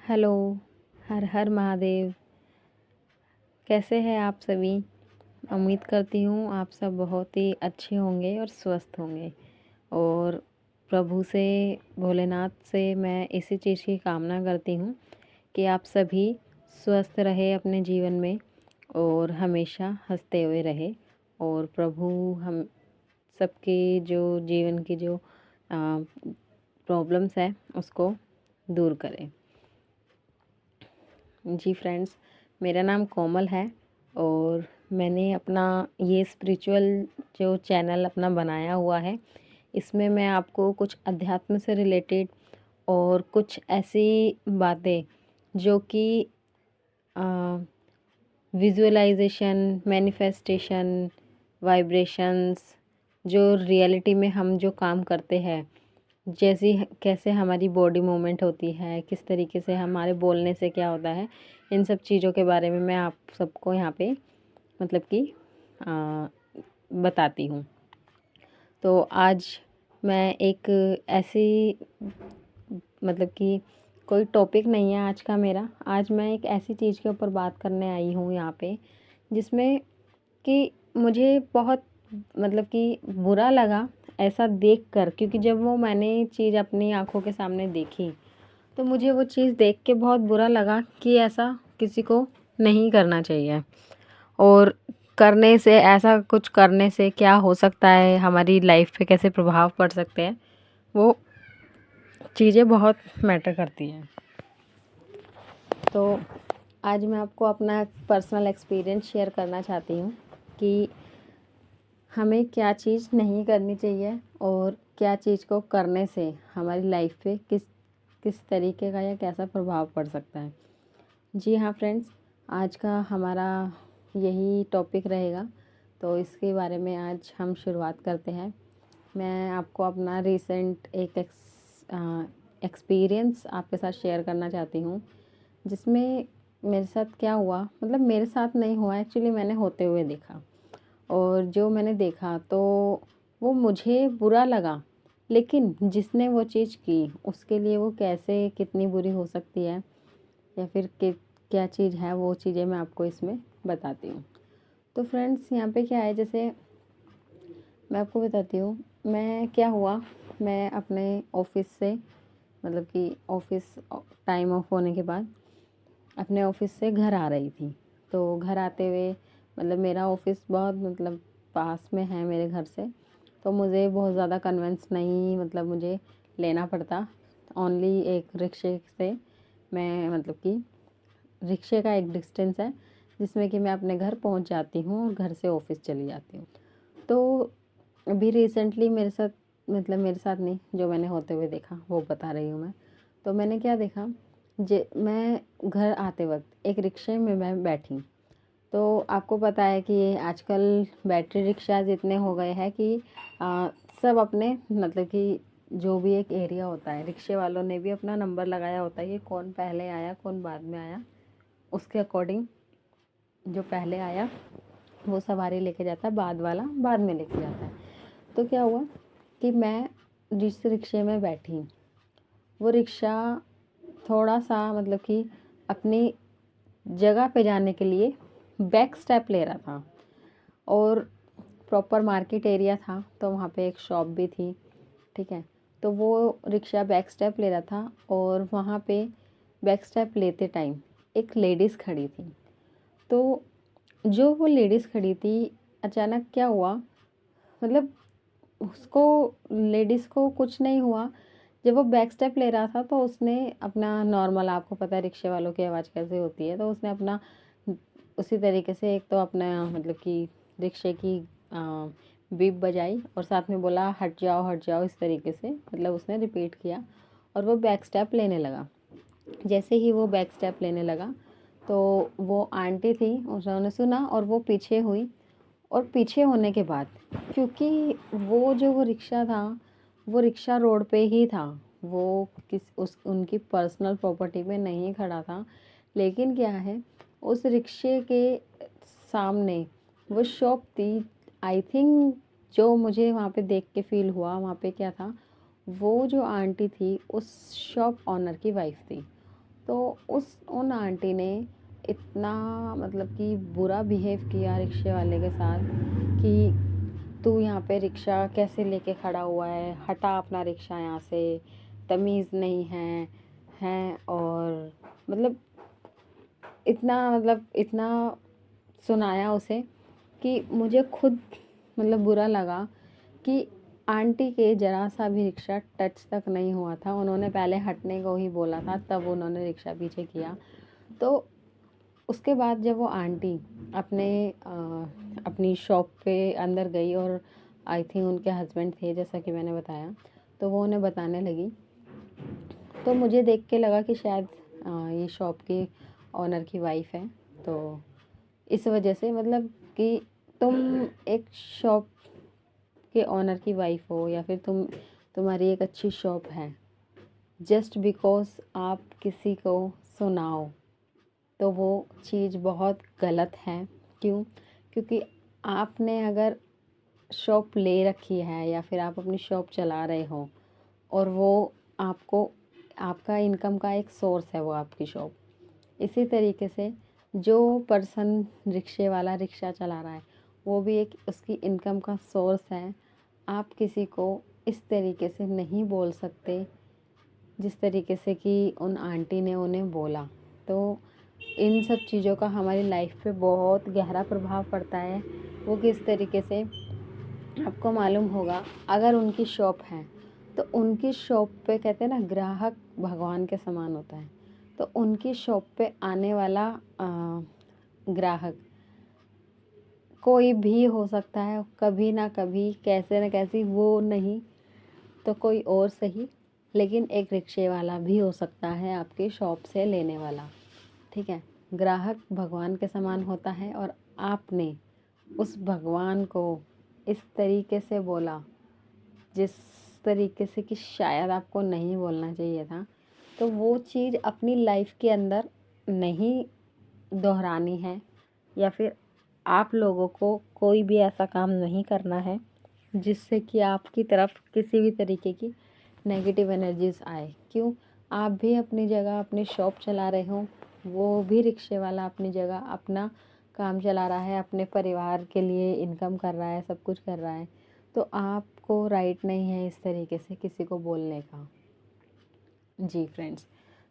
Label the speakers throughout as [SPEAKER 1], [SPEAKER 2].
[SPEAKER 1] Hello, हर हर महादेव। कैसे हैं आप सभी? उम्मीद करती हूँ आप सब बहुत ही अच्छे होंगे और स्वस्थ होंगे। और प्रभु से, भोलेनाथ से मैं इसी चीज़ की कामना करती हूँ कि आप सभी स्वस्थ रहे अपने जीवन में और हमेशा हंसते हुए रहे। और प्रभु हम सबके जो जीवन की जो प्रॉब्लम्स है उसको दूर करें। जी फ्रेंड्स, मेरा नाम कोमल है और मैंने अपना ये स्पिरिचुअल जो चैनल अपना बनाया हुआ है, इसमें मैं आपको कुछ अध्यात्म से रिलेटेड और कुछ ऐसी बातें जो कि विजुअलाइजेशन, मैनिफेस्टेशन, वाइब्रेशंस, जो रियलिटी में हम जो काम करते हैं, जैसी कैसे हमारी बॉडी मूवमेंट होती है, किस तरीके से हमारे बोलने से क्या होता है, इन सब चीज़ों के बारे में मैं आप सबको यहाँ पे मतलब कि बताती हूँ। तो आज मैं एक ऐसी मतलब कि कोई टॉपिक नहीं है आज का मेरा। आज मैं एक ऐसी चीज़ के ऊपर बात करने आई हूँ यहाँ पे, जिसमें कि मुझे बहुत मतलब कि बुरा लगा ऐसा देखकर, क्योंकि जब वो मैंने चीज़ अपनी आँखों के सामने देखी तो मुझे वो चीज़ देख के बहुत बुरा लगा कि ऐसा किसी को नहीं करना चाहिए। और करने से, ऐसा कुछ करने से क्या हो सकता है, हमारी लाइफ पे कैसे प्रभाव पड़ सकते हैं, वो चीज़ें बहुत मैटर करती हैं। तो आज मैं आपको अपना पर्सनल एक्सपीरियंस शेयर करना चाहती हूँ कि हमें क्या चीज़ नहीं करनी चाहिए और क्या चीज़ को करने से हमारी लाइफ पे किस किस तरीके का या कैसा प्रभाव पड़ सकता है। जी हाँ फ्रेंड्स, आज का हमारा यही टॉपिक रहेगा। तो इसके बारे में आज हम शुरुआत करते हैं। मैं आपको अपना रिसेंट एक एक्सपीरियंस आपके साथ शेयर करना चाहती हूँ, जिसमें मेरे साथ क्या हुआ, मतलब मेरे साथ नहीं हुआ एक्चुअली, मैंने होते हुए देखा। और जो मैंने देखा तो वो मुझे बुरा लगा, लेकिन जिसने वो चीज़ की उसके लिए वो कैसे कितनी बुरी हो सकती है या फिर क्या चीज़ है, वो चीज़ें मैं आपको इसमें बताती हूँ। तो फ्रेंड्स, यहाँ पे क्या है, जैसे मैं आपको बताती हूँ मैं क्या हुआ। मैं अपने ऑफिस से, मतलब कि ऑफिस टाइम ऑफ होने के बाद अपने ऑफिस से घर आ रही थी। तो घर आते हुए, मतलब मेरा ऑफिस बहुत मतलब पास में है मेरे घर से, तो मुझे बहुत ज़्यादा कन्वेंस नहीं, मतलब मुझे लेना पड़ता। ओनली एक रिक्शे से मैं, मतलब कि रिक्शे का एक डिस्टेंस है जिसमें कि मैं अपने घर पहुंच जाती हूँ और घर से ऑफिस चली जाती हूँ। तो अभी रिसेंटली मेरे साथ, मतलब मेरे साथ नहीं, जो मैंने होते हुए देखा वो बता रही हूँ मैं। तो मैंने क्या देखा, मैं घर आते वक्त एक रिक्शे में मैं बैठी। तो आपको पता है कि आजकल बैटरी रिक्शाज इतने हो गए हैं कि सब अपने, मतलब कि जो भी एक एरिया होता है, रिक्शे वालों ने भी अपना नंबर लगाया होता है कि कौन पहले आया कौन बाद में आया। उसके अकॉर्डिंग जो पहले आया वो सवारी लेके जाता है, बाद वाला बाद में लेके जाता है। तो क्या हुआ कि मैं जिस रिक्शे में बैठी, वो रिक्शा थोड़ा सा, मतलब कि अपनी जगह पे जाने के लिए बैक स्टेप ले रहा था। और प्रॉपर मार्केट एरिया था, तो वहाँ पे एक शॉप भी थी, ठीक है। तो वो रिक्शा बैक स्टेप ले रहा था और वहाँ पे बैक स्टेप लेते टाइम एक लेडीज़ खड़ी थी। तो जो वो लेडीज़ खड़ी थी, अचानक क्या हुआ, मतलब उसको, लेडीज़ को कुछ नहीं हुआ। जब वो बैक स्टेप ले रहा था तो उसने अपना नॉर्मल, आपको पता है रिक्शे वालों की आवाज़ कैसे होती है, तो उसने अपना उसी तरीके से एक तो अपना, मतलब कि रिक्शे की बीप बजाई और साथ में बोला हट जाओ, इस तरीके से, मतलब उसने रिपीट किया और वो बैक स्टेप लेने लगा। जैसे ही वो बैक स्टेप लेने लगा तो वो आंटी थी, उन्होंने सुना और वो पीछे हुई। और पीछे होने के बाद, क्योंकि वो रिक्शा था, वो रिक्शा रोड पे ही था, वो उनकी पर्सनल प्रॉपर्टी पे नहीं खड़ा था। लेकिन क्या है, उस रिक्शे के सामने वो शॉप थी। आई थिंक जो मुझे वहाँ पे देख के फील हुआ, वहाँ पे क्या था, वो जो आंटी थी उस शॉप ऑनर की वाइफ थी। तो उन आंटी ने इतना मतलब कि बुरा बिहेव किया रिक्शे वाले के साथ कि तू यहाँ पे रिक्शा कैसे लेके खड़ा हुआ है, हटा अपना रिक्शा यहाँ से, तमीज़ नहीं है हैं। और इतना सुनाया उसे कि मुझे खुद बुरा लगा कि आंटी के ज़रा सा भी रिक्शा टच तक नहीं हुआ था। उन्होंने पहले हटने को ही बोला था, तब उन्होंने रिक्शा पीछे किया। तो उसके बाद जब वो आंटी अपनी शॉप पे अंदर गई और आई थिंक उनके हस्बैंड थे जैसा कि मैंने बताया, तो वो उन्हें बताने लगी। तो मुझे देख के लगा कि शायद ये शॉप की ऑनर की वाइफ है। तो इस वजह से कि तुम एक शॉप के ऑनर की वाइफ हो या फिर तुम्हारी एक अच्छी शॉप है, जस्ट बिकॉज आप किसी को सुनाओ तो वो चीज़ बहुत गलत है। क्यों? क्योंकि आपने अगर शॉप ले रखी है या फिर आप अपनी शॉप चला रहे हो और वो आपका इनकम का एक सोर्स है वो आपकी शॉप, इसी तरीके से जो पर्सन रिक्शे वाला रिक्शा चला रहा है वो भी एक उसकी इनकम का सोर्स है। आप किसी को इस तरीके से नहीं बोल सकते जिस तरीके से कि उन आंटी ने उन्हें बोला। तो इन सब चीज़ों का हमारी लाइफ पे बहुत गहरा प्रभाव पड़ता है। वो किस तरीके से आपको मालूम होगा, अगर उनकी शॉप है तो उनकी शॉप पे कहते हैं ना, ग्राहक भगवान के समान होता है। तो उनकी शॉप पे आने वाला ग्राहक कोई भी हो सकता है, कभी ना कभी कैसे ना कैसी, वो नहीं तो कोई और सही, लेकिन एक रिक्शे वाला भी हो सकता है आपकी शॉप से लेने वाला। ठीक है, ग्राहक भगवान के समान होता है और आपने उस भगवान को इस तरीके से बोला जिस तरीके से कि शायद आपको नहीं बोलना चाहिए था। तो वो चीज़ अपनी लाइफ के अंदर नहीं दोहरानी है, या फिर आप लोगों को कोई भी ऐसा काम नहीं करना है जिससे कि आपकी तरफ किसी भी तरीके की नेगेटिव एनर्जीज आए। क्यों? आप भी अपनी जगह अपनी शॉप चला रहे हो, वो भी रिक्शे वाला अपनी जगह अपना काम चला रहा है, अपने परिवार के लिए इनकम कर रहा है, सब कुछ कर रहा है। तो आपको राइट नहीं है इस तरीके से किसी को बोलने का। जी फ्रेंड्स,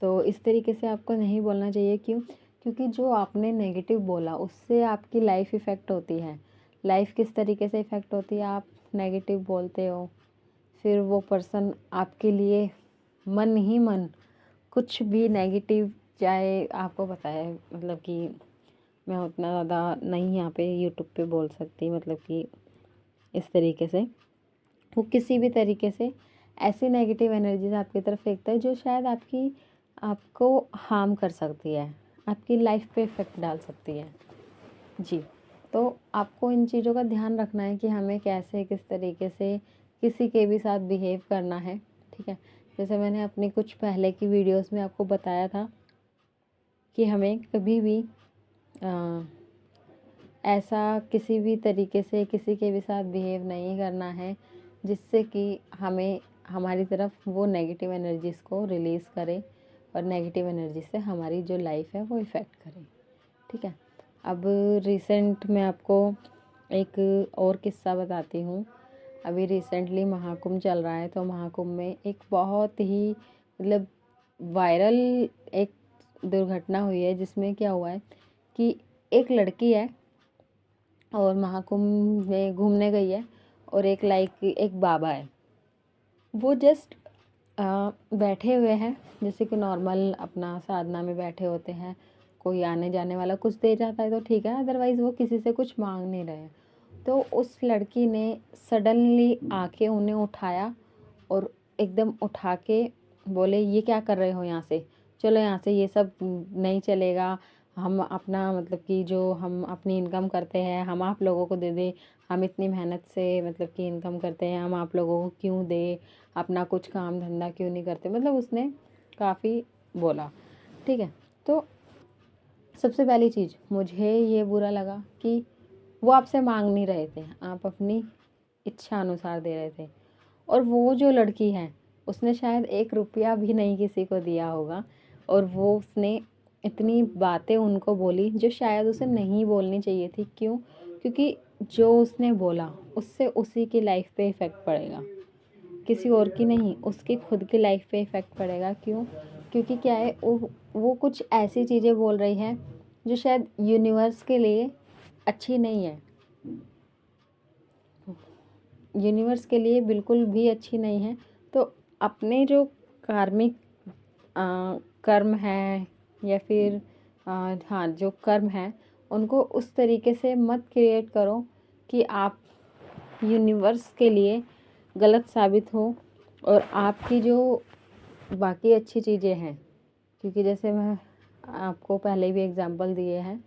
[SPEAKER 1] तो इस तरीके से आपको नहीं बोलना चाहिए। क्यों? क्योंकि जो आपने नेगेटिव बोला उससे आपकी लाइफ इफ़ेक्ट होती है। लाइफ किस तरीके से इफ़ेक्ट होती है? आप नेगेटिव बोलते हो, फिर वो पर्सन आपके लिए मन ही मन कुछ भी नेगेटिव, चाहे आपको पता है कि मैं उतना ज़्यादा नहीं यहाँ पे यूट्यूब पे बोल सकती, कि इस तरीके से वो किसी भी तरीके से ऐसी नेगेटिव एनर्जीज आपकी तरफ फेंकता है जो शायद आपको हार्म कर सकती है, आपकी लाइफ पे इफ़ेक्ट डाल सकती है। जी, तो आपको इन चीज़ों का ध्यान रखना है कि हमें कैसे किस तरीके से किसी के भी साथ बिहेव करना है। ठीक है, जैसे मैंने अपनी कुछ पहले की वीडियोस में आपको बताया था कि हमें कभी भी ऐसा किसी भी तरीके से किसी के भी साथ बिहेव नहीं करना है जिससे कि हमारी तरफ वो नेगेटिव एनर्जीज़ को रिलीज़ करे और नेगेटिव एनर्जी से हमारी जो लाइफ है वो इफ़ेक्ट करे। ठीक है, अब रिसेंट में आपको एक और किस्सा बताती हूँ। अभी रिसेंटली महाकुंभ चल रहा है, तो महाकुंभ में एक बहुत ही वायरल एक दुर्घटना हुई है जिसमें क्या हुआ है कि एक लड़की है और महाकुंभ में घूमने गई है, और एक बाबा है, वो जस्ट बैठे हुए हैं जैसे कि नॉर्मल अपना साधना में बैठे होते हैं। कोई आने जाने वाला कुछ दे जाता है तो ठीक है, अदरवाइज़ वो किसी से कुछ मांग नहीं रहे। तो उस लड़की ने सडनली आके उन्हें उठाया और एकदम उठा के बोले, ये क्या कर रहे हो यहाँ से, चलो यहाँ से, ये सब नहीं चलेगा। हम अपना कि जो हम अपनी इनकम करते हैं हम आप लोगों को दे दें, हम इतनी मेहनत से कि इनकम करते हैं, हम आप लोगों को क्यों दें, अपना कुछ काम धंधा क्यों नहीं करते। उसने काफ़ी बोला। ठीक है, तो सबसे पहली चीज़ मुझे ये बुरा लगा कि वो आपसे मांग नहीं रहे थे, आप अपनी इच्छा अनुसार दे रहे थे। और वो जो लड़की है उसने शायद 1 रुपया भी नहीं किसी को दिया होगा, और वो उसने इतनी बातें उनको बोली जो शायद उसे नहीं बोलनी चाहिए थी। क्यों? क्योंकि जो उसने बोला उससे उसी की लाइफ पे इफ़ेक्ट पड़ेगा, किसी और की नहीं, उसकी खुद की लाइफ पे इफ़ेक्ट पड़ेगा। क्यों? क्योंकि क्या है, वो कुछ ऐसी चीज़ें बोल रही है जो शायद यूनिवर्स के लिए अच्छी नहीं है, यूनिवर्स के लिए बिल्कुल भी अच्छी नहीं है। तो अपने जो कार्मिक कर्म है, या फिर हाँ, जो कर्म है उनको उस तरीके से मत क्रिएट करो कि आप यूनिवर्स के लिए गलत साबित हो और आपकी जो बाकी अच्छी चीज़ें हैं। क्योंकि जैसे मैं आपको पहले भी एग्जांपल दिए हैं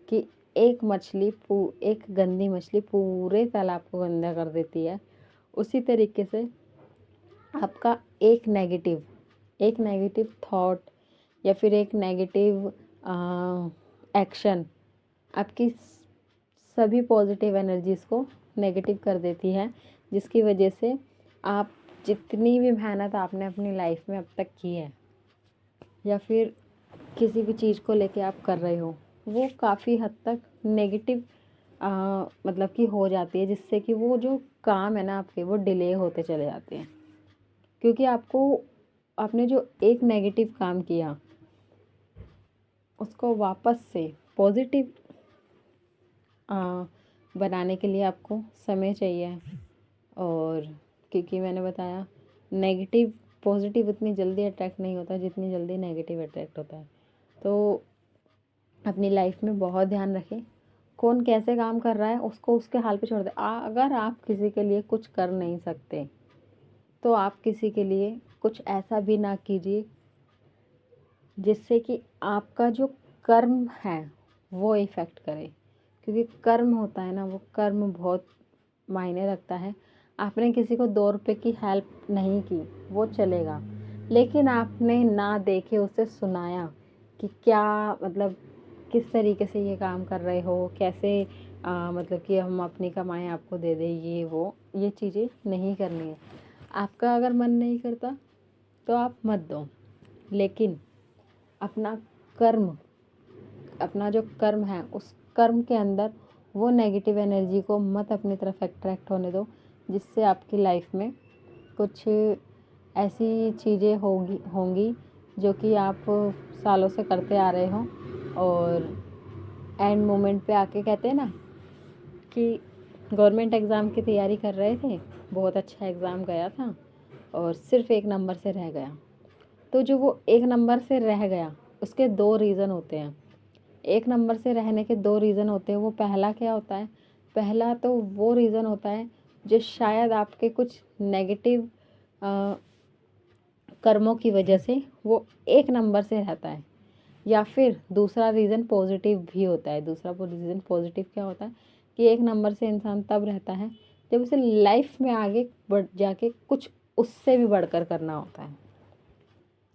[SPEAKER 1] कि एक गंदी मछली पूरे तालाब को गंदा कर देती है, उसी तरीके से आपका एक नेगेटिव थॉट या फिर एक नेगेटिव एक्शन आपकी सभी पॉजिटिव एनर्जीज़ को नेगेटिव कर देती है, जिसकी वजह से आप जितनी भी मेहनत आपने अपनी लाइफ में अब तक की है या फिर किसी भी चीज़ को लेके आप कर रहे हो, वो काफ़ी हद तक नेगेटिव मतलब कि हो जाती है, जिससे कि वो जो काम है ना आपके, वो डिले होते चले जाते हैं। क्योंकि आपने जो एक नेगेटिव काम किया उसको वापस से पॉजिटिव बनाने के लिए आपको समय चाहिए। और क्योंकि मैंने बताया, नेगेटिव पॉजिटिव उतनी जल्दी अट्रैक्ट नहीं होता जितनी जल्दी नेगेटिव अट्रैक्ट होता है। तो अपनी लाइफ में बहुत ध्यान रखें, कौन कैसे काम कर रहा है उसको उसके हाल पे छोड़ दें। अगर आप किसी के लिए कुछ कर नहीं सकते तो आप किसी के लिए कुछ ऐसा भी ना कीजिए जिससे कि आपका जो कर्म है वो इफ़ेक्ट करे। क्योंकि कर्म होता है ना, वो कर्म बहुत मायने रखता है। आपने किसी को 2 रुपए की हेल्प नहीं की वो चलेगा, लेकिन आपने ना देखे उसे सुनाया कि क्या मतलब किस तरीके से ये काम कर रहे हो, कैसे मतलब कि हम अपनी कमाई आपको दे दें, ये चीज़ें नहीं करनी है। आपका अगर मन नहीं करता तो आप मत दो, लेकिन अपना कर्म अपना जो कर्म है उस कर्म के अंदर वो नेगेटिव एनर्जी को मत अपनी तरफ अट्रैक्ट होने दो, जिससे आपकी लाइफ में कुछ ऐसी चीज़ें होंगी जो कि आप सालों से करते आ रहे हो और एंड मोमेंट पे आके कहते हैं ना कि गवर्नमेंट एग्ज़ाम की तैयारी कर रहे थे, बहुत अच्छा एग्ज़ाम गया था और सिर्फ 1 नंबर से रह गया। तो जो वो 1 नंबर से रह गया उसके 2 रीज़न होते हैं। 1 नंबर से रहने के 2 रीज़न होते हैं। वो पहला क्या होता है? पहला तो वो रीज़न होता है जो शायद आपके कुछ नेगेटिव कर्मों की वजह से वो 1 नंबर से रहता है। या फिर दूसरा रीज़न पॉजिटिव भी होता है। दूसरा रीज़न पॉजिटिव क्या होता है कि 1 नंबर से इंसान तब रहता है जब उसे लाइफ में आगे बढ़ जाके कुछ उससे भी बढ़कर करना होता है।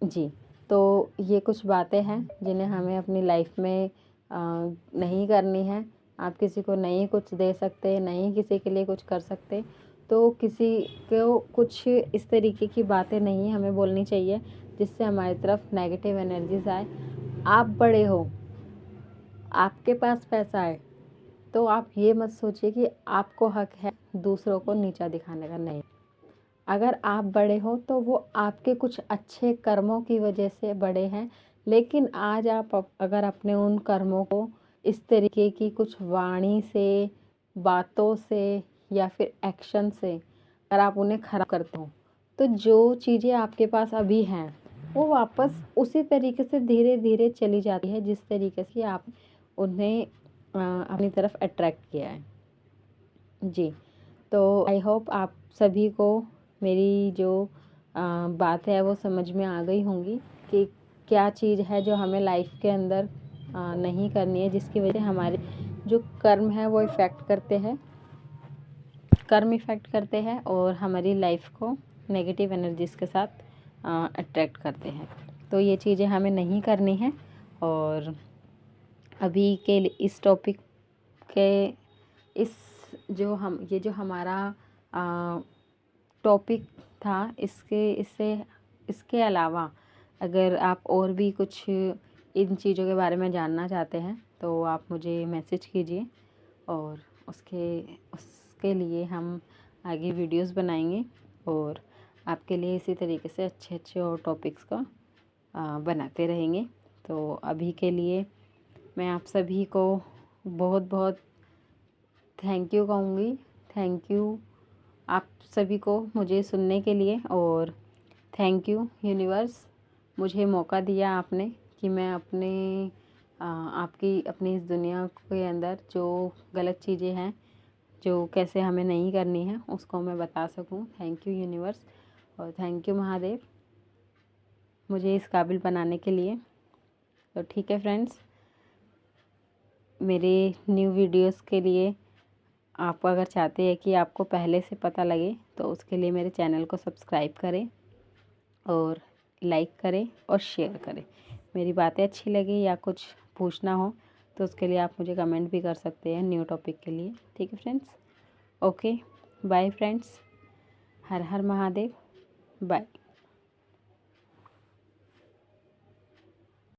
[SPEAKER 1] जी, तो ये कुछ बातें हैं जिन्हें हमें अपनी लाइफ में नहीं करनी है। आप किसी को नहीं कुछ दे सकते, नहीं किसी के लिए कुछ कर सकते, तो किसी को कुछ इस तरीके की बातें नहीं हमें बोलनी चाहिए जिससे हमारी तरफ नेगेटिव एनर्जीज आए। आप बड़े हो, आपके पास पैसा है, तो आप ये मत सोचिए कि आपको हक है दूसरों को नीचा दिखाने का। नहीं, अगर आप बड़े हो तो वो आपके कुछ अच्छे कर्मों की वजह से बड़े हैं। लेकिन आज आप अगर अपने उन कर्मों को इस तरीके की कुछ वाणी से, बातों से या फिर एक्शन से अगर आप उन्हें खराब करते हो, तो जो चीज़ें आपके पास अभी हैं वो वापस उसी तरीके से धीरे धीरे चली जाती है जिस तरीके से आप उन्हें अपनी तरफ अट्रैक्ट किया है। जी, तो आई होप आप सभी को मेरी जो बात है वो समझ में आ गई होंगी कि क्या चीज़ है जो हमें लाइफ के अंदर नहीं करनी है, जिसकी वजह से हमारे जो कर्म है वो कर्म इफ़ेक्ट करते हैं और हमारी लाइफ को नेगेटिव एनर्जीज़ के साथ अट्रैक्ट करते हैं। तो ये चीज़ें हमें नहीं करनी है। और अभी के इस टॉपिक के ये जो हमारा टॉपिक था, इसके अलावा अगर आप और भी कुछ इन चीज़ों के बारे में जानना चाहते हैं तो आप मुझे मैसेज कीजिए, और उसके लिए हम आगे वीडियोस बनाएंगे और आपके लिए इसी तरीके से अच्छे अच्छे और टॉपिक्स का बनाते रहेंगे। तो अभी के लिए मैं आप सभी को बहुत बहुत थैंक यू कहूँगी। थैंक यू आप सभी को मुझे सुनने के लिए, और थैंक यू यूनिवर्स, मुझे मौका दिया आपने कि मैं आपकी अपनी इस दुनिया के अंदर जो गलत चीज़ें हैं, जो कैसे हमें नहीं करनी है, उसको मैं बता सकूं। थैंक यू यूनिवर्स, और थैंक यू महादेव मुझे इस काबिल बनाने के लिए। तो ठीक है फ्रेंड्स, मेरे न्यू वीडियोस के लिए आप अगर चाहते हैं कि आपको पहले से पता लगे तो उसके लिए मेरे चैनल को सब्सक्राइब करें और लाइक करें और शेयर करें। मेरी बातें अच्छी लगी या कुछ पूछना हो तो उसके लिए आप मुझे कमेंट भी कर सकते हैं न्यू टॉपिक के लिए। ठीक है फ्रेंड्स, ओके बाय फ्रेंड्स, हर हर महादेव, बाय।